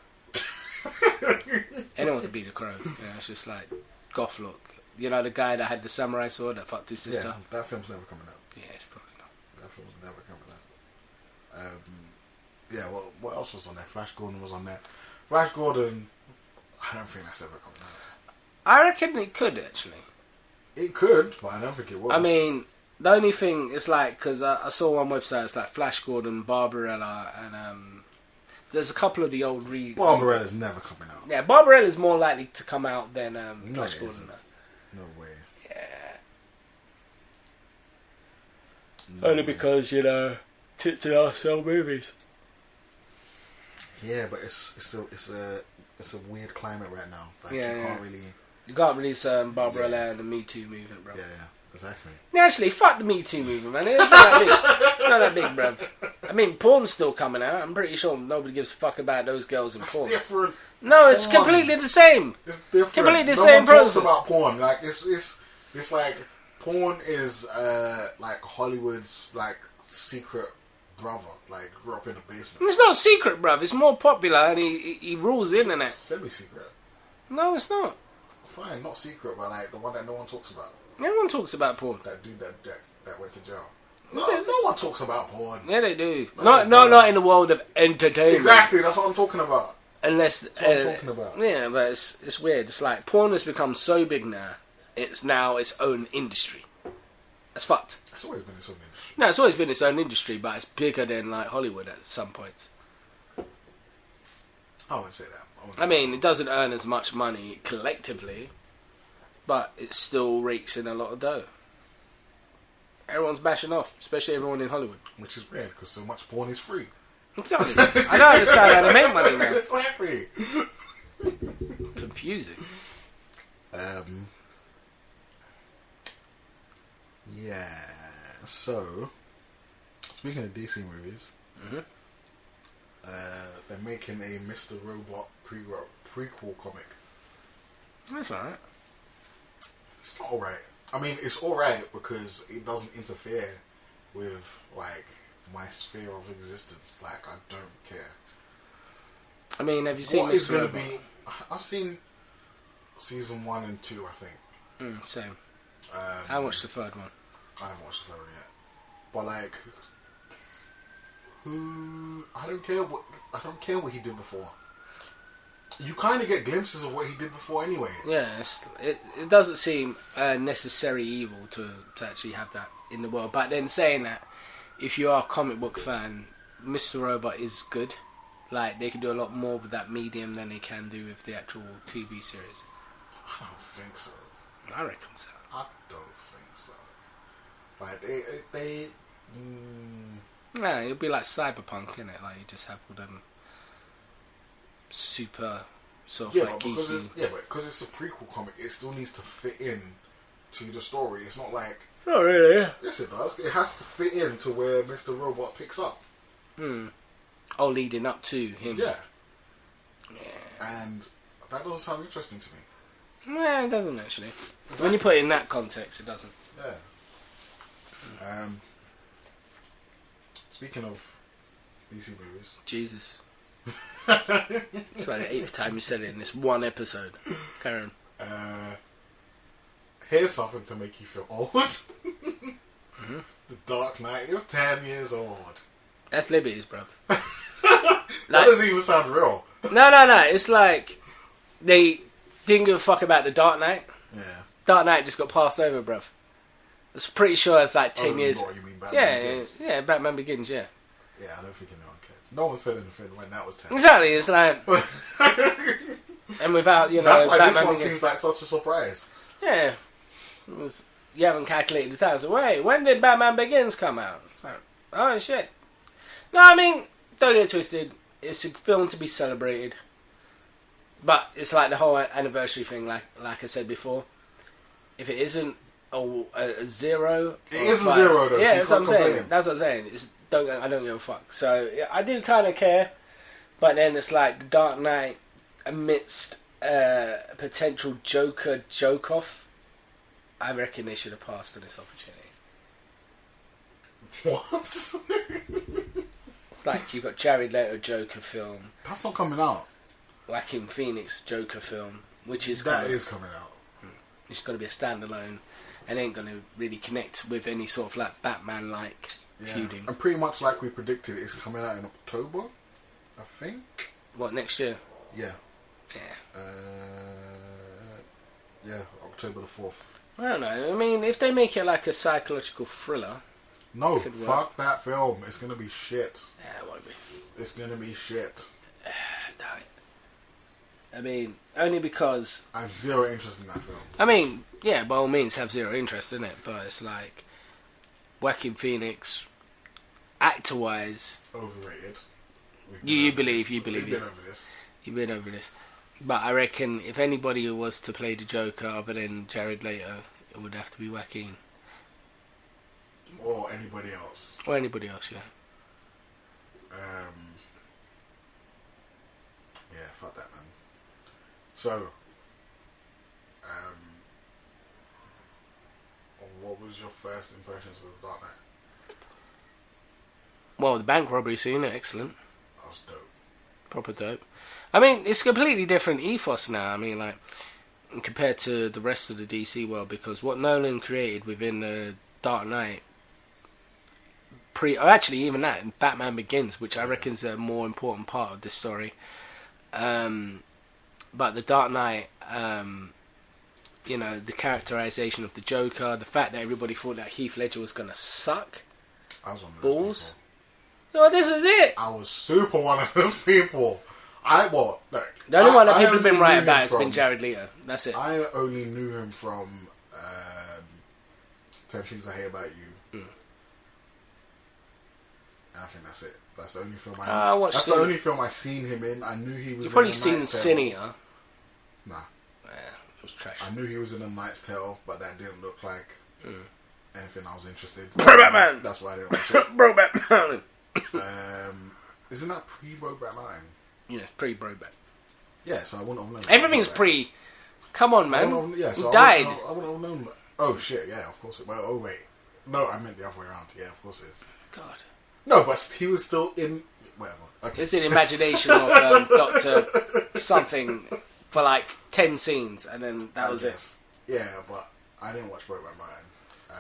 Anyone could be the Crow. You know, it's just like goth look. You know, the guy that had the samurai sword that fucked his sister. Yeah, that film's never coming out. Yeah, it's probably not. That film's never coming out. Yeah. Well, what else was on there? Flash Gordon was on there. Flash Gordon. I don't think that's ever coming out. I reckon it could actually. It could, but I don't think it will. I mean, the only thing is like because I saw one website. It's like Flash Gordon, Barbarella, and there's a couple of the old Barbarella's never coming out. Yeah, Barbarella's more likely to come out than Flash Gordon. No way. Yeah. No Only way. because, you know, tits and ass sell movies. Yeah, but it's a weird climate right now. Like You can't release Barbarella and the Me Too movement, bro. Yeah, exactly. Actually, fuck the Me Too movement, man. It's not that big. It's not that big, bruv. I mean, porn's still coming out. I'm pretty sure nobody gives a fuck about those girls in porn. Different. No, it's completely the same. It's different. Completely the same process. Talks about porn. Like it's like porn is like Hollywood's like secret brother. Like grew up in the basement. It's not secret, bruv. It's more popular, and he rules the internet. Semi-secret. No, it's not. Fine, not secret, but like the one that no one talks about. Everyone talks about porn. That dude that went to jail. No one talks about porn. Yeah, they do. Not in the world of entertainment. Exactly, that's what I'm talking about. Unless that's what I'm talking about. Yeah, but it's weird. It's like porn has become so big now. It's now its own industry. That's fucked. It's always been its own industry. No, it's always been its own industry, but it's bigger than like Hollywood at some points. I wouldn't say that. I mean, it doesn't earn as much money collectively, but it still rakes in a lot of dough. Everyone's bashing off, especially everyone in Hollywood. Which is weird, because so much porn is free. Exactly. I don't understand how to make money now. Exactly. Confusing. Yeah. So, speaking of DC movies, they're making a Mr. Robot prequel comic. That's alright. It's not alright. I mean, it's alright because it doesn't interfere with, like, my sphere of existence. Like, I don't care. I mean, have you seen What is Mr. going to Robot? be... I've seen season 1 and 2, I think. Same. I watched the third one. I haven't watched the third one yet. But, like... I don't care what he did before. You kind of get glimpses of what he did before anyway. Yeah, it doesn't seem necessary evil to actually have that in the world. But then saying that, if you are a comic book fan, Mr. Robot is good. Like, they can do a lot more with that medium than they can do with the actual TV series. I don't think so. I reckon so. I don't think so. Like, they Yeah, it'll be like Cyberpunk, innit? Like, you just have all them super sort of like geeky... but because it's a prequel comic, it still needs to fit in to the story. It's not like... Oh, really? Yes, it does. It has to fit in to where Mr. Robot picks up. Oh, leading up to him. Yeah. And that doesn't sound interesting to me. Nah, it doesn't actually. Exactly. When you put it in that context, it doesn't. Yeah. Speaking of DC movies. Jesus. It's like the 8th time you said it in this one episode. Karen. Here's something to make you feel old. Mm-hmm. The Dark Knight is 10 years old. That's Libby's, bro. That doesn't even sound real. No. It's like they didn't give a fuck about the Dark Knight. Yeah. Dark Knight just got passed over, bruv. I'm pretty sure it's like 10 years. You mean Batman Begins? Yeah, Batman Begins, yeah. Yeah, I don't think anyone cared. No one said anything when that was 10. Exactly, it's like... and without, That's why Batman this one Begins, seems like such a surprise. Yeah. You haven't calculated the time. So wait, when did Batman Begins come out? Like, oh, shit. No, I mean, don't get twisted. It's a film to be celebrated. But it's like the whole anniversary thing, like I said before. If it isn't a zero... It is a zero, though. Yeah, so that's what I'm saying. That's what I'm saying. I don't give a fuck. So, yeah, I do kind of care. But then it's like the Dark Knight amidst a potential Joker joke-off. I reckon they should have passed on this opportunity. What? It's like you got Jared Leto Joker film. That's not coming out. Joaquin Phoenix Joker film, which is is coming out. It's going to be a standalone, and ain't going to really connect with any sort of like Batman-like feuding. And pretty much like we predicted, it's coming out in October, I think. What, next year? Yeah. Yeah. Yeah, October the 4th. I don't know. I mean, if they make it like a psychological thriller, no, fuck that film. It's gonna be shit. Yeah, it won't be. It's gonna be shit. No. I mean, only because I have zero interest in that film. I mean, yeah, by all means, have zero interest in it, but it's like Joaquin Phoenix, actor-wise, overrated. You believe We've been it. over this. You've been over this. But I reckon if anybody was to play the Joker other than Jared Leto, it would have to be Joaquin. Or anybody else. Or anybody else, yeah. Yeah, fuck that, man. So, what was your first impressions of The Dark Knight? Well, the bank robbery scene, excellent. That was dope. Proper dope. I mean, it's a completely different ethos now. I mean, like, compared to the rest of the DC world, because what Nolan created within the Dark Knight, actually even that, in Batman Begins, which I reckon is a more important part of this story. But the Dark Knight, the characterization of the Joker, the fact that everybody thought that Heath Ledger was gonna suck I was one of those balls. people. Oh, this is it. I was super one of those people. The only one that people have been right about has been Jared Leto. That's it. I only knew him from 10 Things I Hate About You. And I think that's it. That's the only film I know. That's the only film I seen him in. I knew he was. You've probably in seen Cinia. Nah. Yeah, it was trash. I knew he was in A Knight's Tale, but that didn't look like anything I was interested in. Bro Batman! That's why I didn't watch it. Bro Batman! Isn't that pre-Bro Batman? Yeah, pre-Bro Batman. Yeah, so I wouldn't have known. Everything's pre. Come on, man. He died. I wouldn't have known. Oh shit! Yeah, of course. Oh wait. No, I meant the other way around. Yeah, of course it is. God. No, but he was still in. Whatever. Okay. It's an imagination of Doctor something for like 10 scenes, and then that was it. Yeah, but I didn't watch Brokeback Mountain.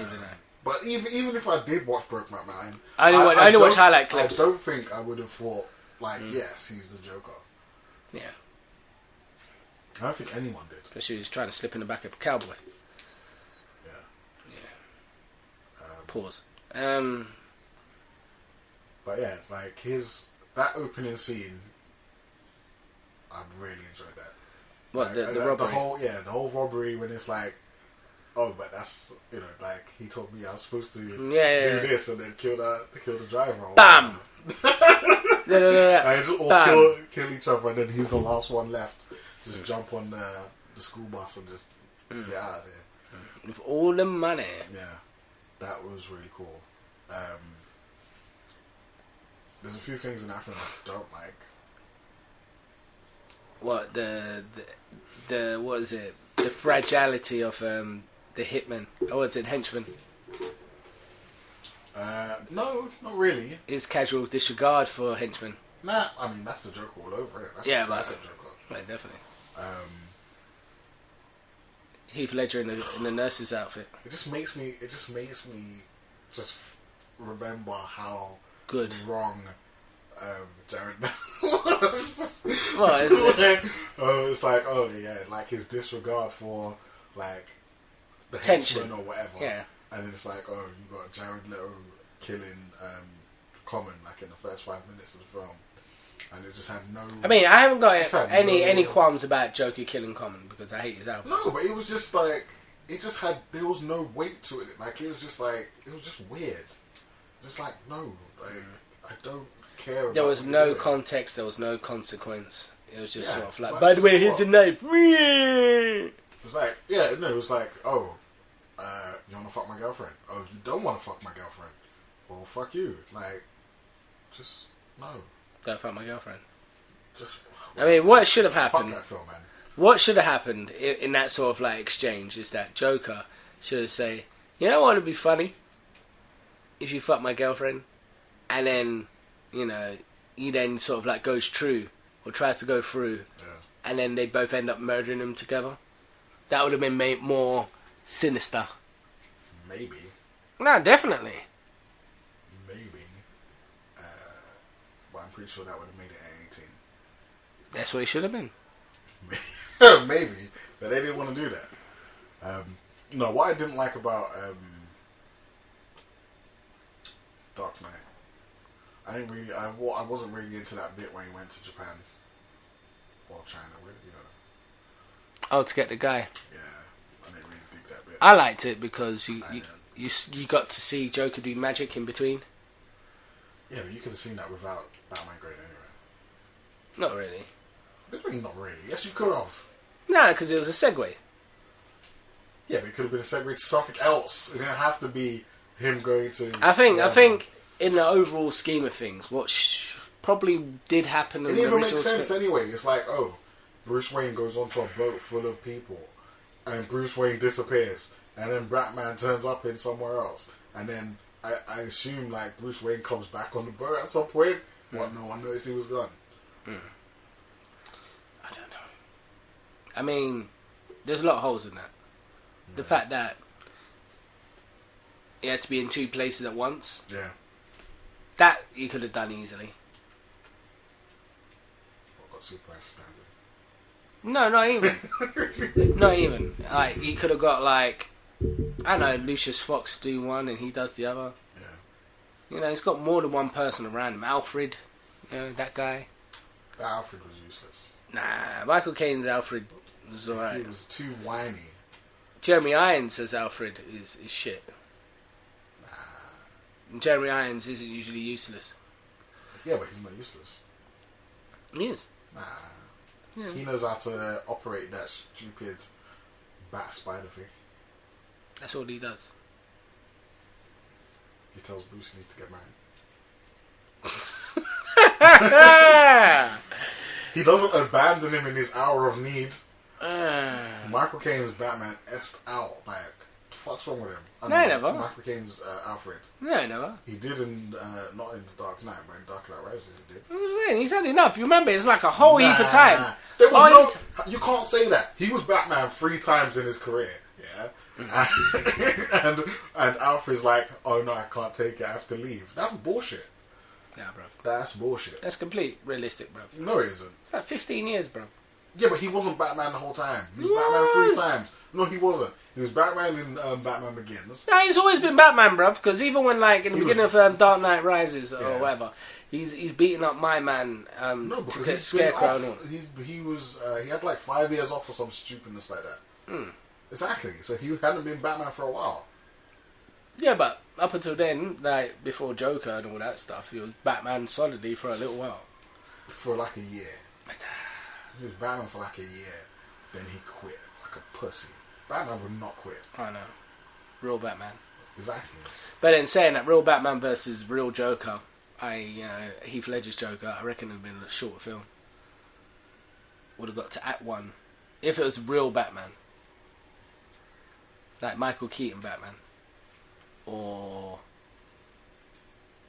Even that. But even if I did watch Brokeback Mountain, I only watch highlight clips. I don't think I would have thought yes, he's the Joker. Yeah. I don't think anyone did. Especially he's trying to slip in the back of a cowboy. Yeah. Pause. But yeah, like that opening scene, I really enjoyed that. What, like, the robbery? The whole robbery when it's like, oh, but that's, like he told me I was supposed to do this and then kill the driver. Bam! And just all kill each other, and then he's the last one left. Just jump on the school bus and just get out of there. With all the money. Yeah, that was really cool. There's a few things in that film I don't like. What the what is it? The fragility of the hitman. Oh, what's it? Henchman. No, not really. His casual disregard for henchmen. Nah, I mean that's the Joker all over it. That's that's Joker. Right, definitely. Heath Ledger in the nurse's outfit. It just makes me just remember how good wrong Jared was. Well, it's like, oh yeah, like his disregard for like the tension henchman or whatever. Yeah. And then it's like, oh, you got Jared Leto killing Common like in the first 5 minutes of the film, and it just had no. I mean, I haven't got any no, any qualms about Joker killing Common because I hate his album. No, but it was just like it just had there was no weight to it. Like it was just weird. Just like no, like I don't care. There was no doing. context. There was no consequence. It was just sort of like, like, by the way, here's a knife. It was like, it was like, oh, you want to fuck my girlfriend? Oh, you don't want to fuck my girlfriend? Well, fuck you. Like, just no. Don't fuck my girlfriend. Just. I mean, what should have happened? Fuck that film, man. What should have happened in that sort of like exchange is that Joker should have said, you know what would be funny? If you fuck my girlfriend, and then, you know, he then sort of like goes true, or tries to go through, and then they both end up murdering him together. That would have been made more sinister. Maybe. No, definitely. Maybe. But I'm pretty sure that would have made it at 18. That's what it should have been. Maybe, but they didn't want to do that. No, what I didn't like about Dark Knight, I wasn't really into that bit when he went to Japan or China. Where did he go? Oh, to get the guy. Yeah, I didn't really dig that bit. I liked it because you got to see Joker do magic in between. Yeah, but you could have seen that without Batman going anywhere. Not really. What do you mean not really? Yes, you could have. No, because it was a segue. Yeah, but it could have been a segue to something else. It didn't have to be him going to. I think in the overall scheme of things, what probably did happen. It even makes sense anyway. It's like, oh, Bruce Wayne goes onto a boat full of people, and Bruce Wayne disappears, and then Batman turns up in somewhere else, and then I assume like Bruce Wayne comes back on the boat at some point. What? No one noticed he was gone. I don't know. I mean, there's a lot of holes in that. The fact that he had to be in two places at once. Yeah. That you could have done easily. What got Superman standard? No, not even. Not even. Like, you could have got like, I don't know, Lucius Fox do one and he does the other. Yeah. You know, he's got more than one person around him. Alfred, you know, that guy. That Alfred was useless. Nah, Michael Caine's Alfred was alright. He was too whiny. Jeremy Irons as Alfred is shit. Nah. And Jeremy Irons isn't usually useless. Yeah, but he's not useless. He is. Nah. Yeah. He knows how to operate that stupid bat spider thing. That's all he does. He tells Bruce he needs to get married. He doesn't abandon him in his hour of need. Michael Caine's Batman est out. Like, what the fuck's wrong with him? No, never. Michael Caine's Alfred. No, never. He did in, not in The Dark Knight, but in Dark Knight Rises he did. I'm saying, he's had enough. You remember, it's like a whole heap of time. There was you can't say that. He was Batman 3 times in his career. Yeah. And Alfred's like, oh no, I can't take it, I have to leave. That's bullshit. Nah, bro. That's bullshit. That's complete realistic, bro. No, it isn't. It's like 15 years, bro. Yeah, but he wasn't Batman the whole time. He was Batman 3 times. No, he wasn't. He was Batman in Batman Begins. Nah, he's always been Batman, bro. Because even when, like, in the beginning of Dark Knight Rises or whatever, he's beating up my man no, to because get Scarecrow. He had like 5 years off or some stupidness like that. Exactly. So he hadn't been Batman for a while. Yeah, but up until then, like before Joker and all that stuff, he was Batman solidly for a little while. For like a year. He was Batman for like a year. Then he quit like a pussy. Batman would not quit. I know. Real Batman. Exactly. But then saying that real Batman versus real Joker, Heath Ledger's Joker, I reckon it would have been a shorter film. Would have got to Act 1. If it was real Batman. Like Michael Keaton Batman. Or...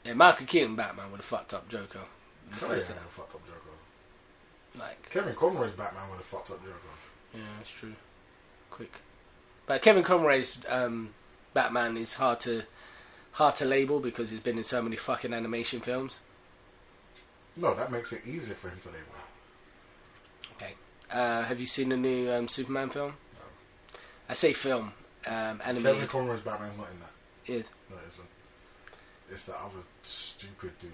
Yeah, Michael Keaton Batman would have fucked up Joker. Would have fucked up Joker. Like Kevin Conroy's Batman would have fucked up Joker. Yeah, that's true. Quick. But Kevin Conroy's Batman is hard hard to label because he's been in so many fucking animation films. No, that makes it easier for him to label. Okay. Have you seen the new Superman film? No. I say film. Animated. Kevin Conroy's Batman's not in that. It is. No, it isn't. It's that other stupid dude.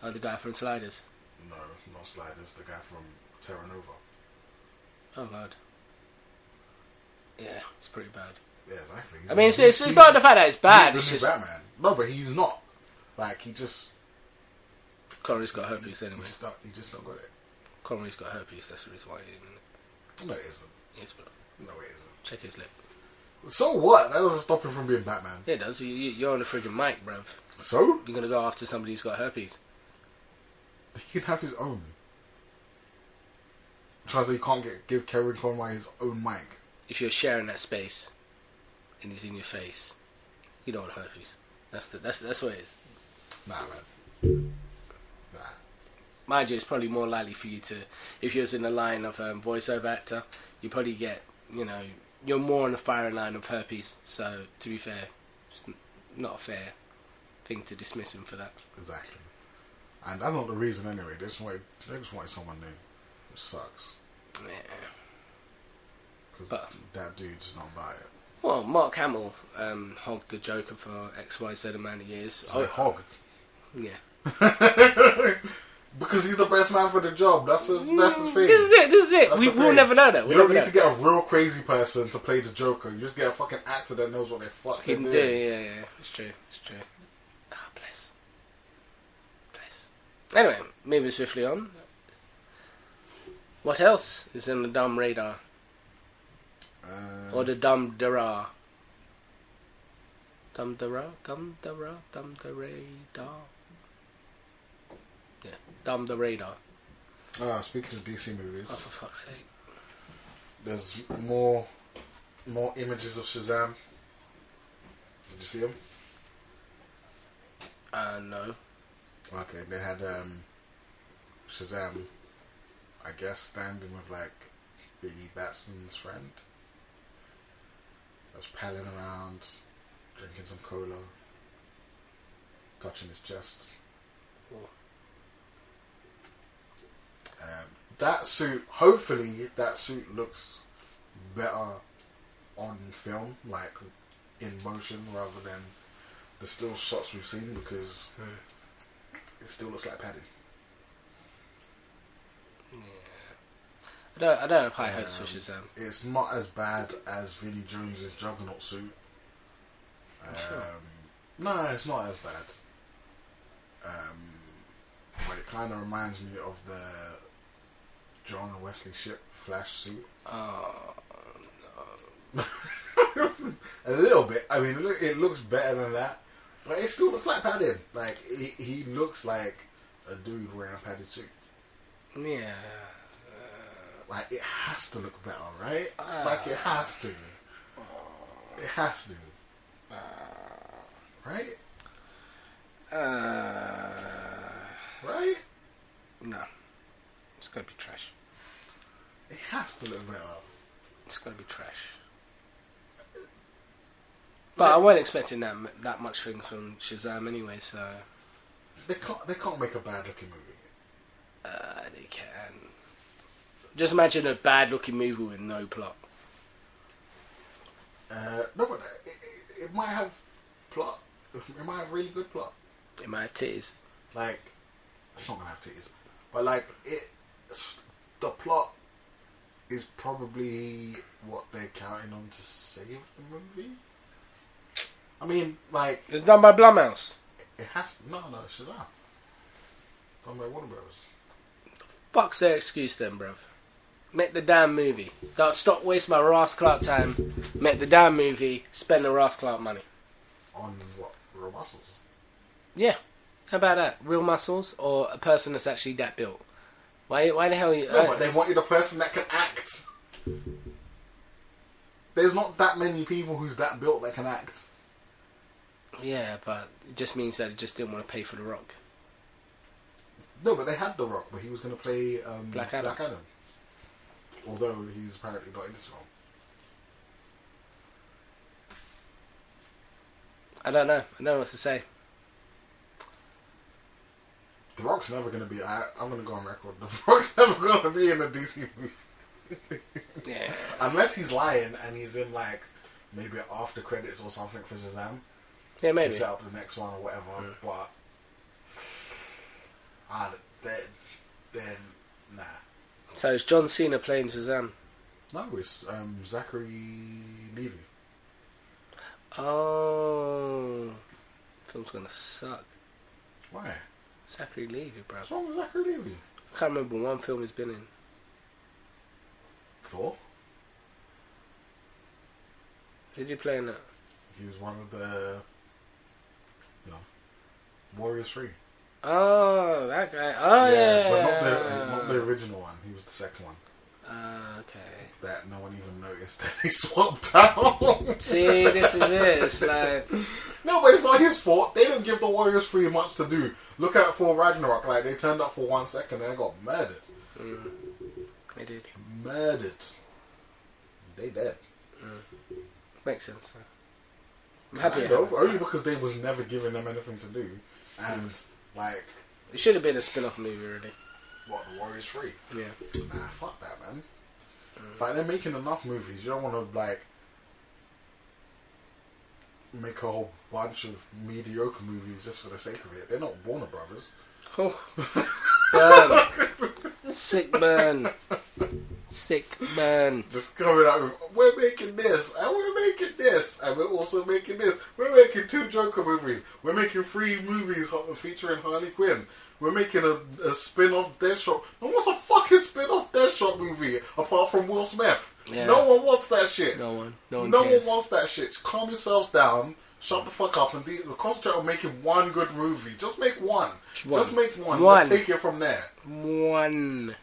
Oh, the guy from Sliders. No, not Sliders. The guy from Terra Nova. Oh god. Yeah, it's pretty bad. Yeah, exactly. I mean, it's not the fact that it's bad. He's It's the new just Batman. No, but he's not. Like he just. Conroy's got herpes anyway. He just not got it. Conroy's got herpes. That's the reason why he didn't. No, it isn't. Yes, but No, it isn't. check his lip. So what? That doesn't stop him from being Batman. Yeah, it does. You're on the friggin' mic, bruv. So? You're gonna go after somebody who's got herpes. He can have his own. Try to say you can't give Kevin Conroy his own mic. If you're sharing that space and he's in your face, you don't want herpes. That's what it is. Nah, man. Nah. Mind you, it's probably more likely for you to, if you was in the line of voiceover actor, you probably get, you're more on the firing line of herpes. So, to be fair, it's not a fair thing to dismiss him for that. Exactly. And that's not the reason anyway. They just wanted someone new. Which sucks. Yeah. Because that dude's not about it. Well, Mark Hamill hogged the Joker for XYZ amount of years. Hogged? Yeah. Because he's the best man for the job. That's the thing. This is it. We'll never know that. You don't need to get a real crazy person to play the Joker. You just get a fucking actor that knows what they're fucking doing. Yeah. It's true. Ah, bless. Anyway, moving swiftly on. What else is in the dumb radar? Or the dumb radar? Dumb radar? Yeah, dumb the radar. Speaking of DC movies, Oh, for fuck's sake! there's more images of Shazam. Did you see them? No. Okay, they had Shazam, I guess, standing with like Billy Batson's friend. I was paddling around, drinking some cola, touching his chest. Oh. Hopefully that suit looks better on film, like in motion, rather than the still shots we've seen, because it still looks like padding. I don't have high hopes for Shazam. It's not as bad as Vinnie Jones's Juggernaut suit. No, it's not as bad. But it kind of reminds me of the John Wesley Shipp Flash suit. Oh, no. A little bit. I mean, it looks better than that, but it still looks like padding. Like he looks like a dude wearing a padded suit. Yeah. Like it has to look better, right? Like it has to. It has to. Right? Right? No. It's gotta be trash. It has to look better. It's gotta be trash. But I wasn't expecting that much things from Shazam anyway, so They can't make a bad looking movie. they can. Just imagine a bad looking movie with no plot. No, but it might have plot. It might have really good plot. It might have titties. Like, it's not gonna have titties, but like the plot is probably what they're counting on to save the movie. I mean, like, It's done by Blumhouse. it has no, it's Shazam. Done by Warner Bros. Fuck's their excuse then, bruv? Make the damn movie. Don't stop wasting my Ross Clark time. Make the damn movie. Spend the Ross Clark money. On what? Real muscles. Yeah. How about that? Real muscles or a person that's actually that built? Why the hell you... No, but they wanted a person that can act. There's not that many people who's that built that can act. Yeah, but it just means that it just didn't want to pay for The Rock. No, but they had The Rock, but he was going to play Black Adam. Although he's apparently not in this film. I don't know. I don't know what to say. The Rock's never going to be... I'm going to go on record. The Rock's never going to be in a DC movie. Yeah. Unless he's lying and he's in, like, maybe after credits or something for Shazam. Yeah, maybe. To set up the next one or whatever. But... then, nah. So is John Cena playing Shazam? No, it's Zachary Levi. Oh. Film's gonna suck. Why? Zachary Levi, bro. What's wrong with Zachary Levi? I can't remember one film he's been in. Thor? Who did he play in that? He was one of the... Warriors 3. Oh, that guy. Oh, yeah. But not the original one. He was the second one. Okay. That no one even noticed that he swapped out. See, this is it. It's like... No, but it's not his fault. They didn't give the Warriors 3 much to do. Look out for Ragnarok. Like, they turned up for 1 second and they got murdered. They did. Murdered. They dead. Makes sense. I'm happy. Only because they was never giving them anything to do. And, like... It should have been a spin-off movie, really. What, the Warriors 3? Yeah. Nah, fuck that, man. In fact, they're making enough movies. You don't want to, like... make a whole bunch of mediocre movies just for the sake of it. They're not Warner Brothers. Oh. Burn. Sick burn. Sick burn. Just coming out with, we're making this, and we're making this, and we're also making this. We're making 2 Joker movies. We're making 3 movies featuring Harley Quinn. We're making a spin-off Deathstroke. No one wants a fucking spin-off Deathstroke movie apart from Will Smith. Yeah. No one wants that shit. No one Wants that shit. Just calm yourselves down. Shut the fuck up and concentrate on making one good movie. Just make one. Just make one. Let's take it from there. One.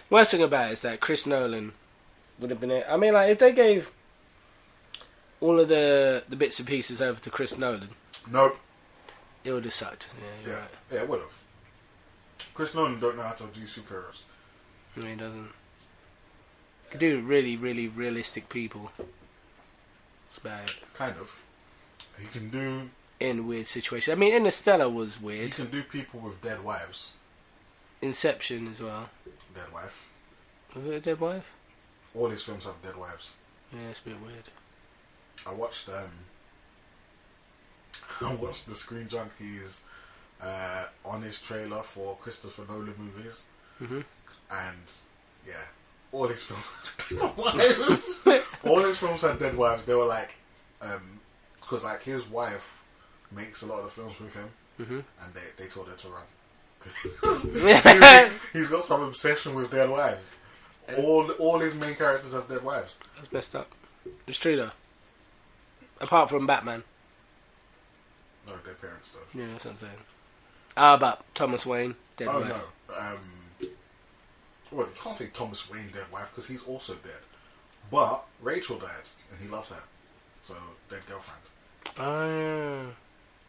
Worst thing about it is that Chris Nolan would have been it. I mean, like, if they gave all of the bits and pieces over to Chris Nolan, nope, it would have sucked. Yeah, you're right. Yeah, it would have. Chris Nolan don't know how to do superheroes. No, he doesn't. He can do really, really realistic people. That's about it. Kind of. He can do... In weird situations. I mean, Interstellar was weird. He can do people with dead wives. Inception as well. Dead wife. Was it a dead wife? All his films have dead wives. Yeah, it's a bit weird. I watched the Screen Junkies honest trailer for Christopher Nolan movies. Mm-hmm. And yeah, all his films had dead wives. All his films had dead wives. They were like, because like his wife makes a lot of the films with him, and they told her to run. He's got some obsession with dead wives. All his main characters have dead wives. That's messed up. It's true though. Apart from Batman. No, dead parents though. Yeah, that's what I'm saying. But Thomas Wayne, dead wife. No. Well, you can't say Thomas Wayne dead wife because he's also dead. But Rachel died and he loved her. So, dead girlfriend. Oh, yeah.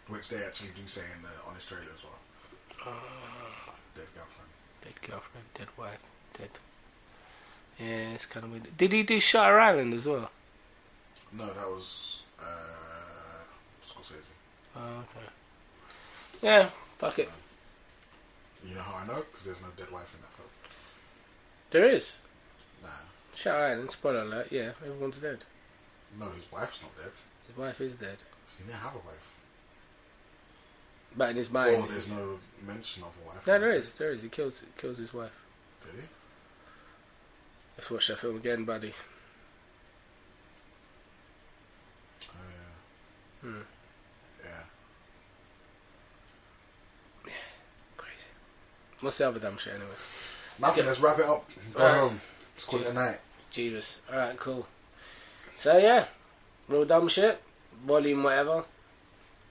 Which they actually do say in the honest trailer as well. Dead girlfriend. Dead girlfriend, dead wife, dead. Yeah, it's kind of weird. Did he do Shutter Island as well? No, that was Scorsese. Oh, okay. Yeah, fuck it. You know how I know? Because there's no dead wife in that film. There is. Nah. Shutter Island, spoiler alert, yeah, everyone's dead. No, his wife's not dead. His wife is dead. He didn't have a wife. But in his mind... Well, there's no mention of a wife. No, there is. He kills his wife. Did he? Let's watch that film again, buddy. Oh, yeah. Yeah. Crazy. What's the other dumb shit anyway? Nothing, let's wrap it up. Go home. Let's call it a night. Jesus. Alright, cool. So yeah, real dumb shit, volume whatever,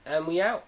and we out.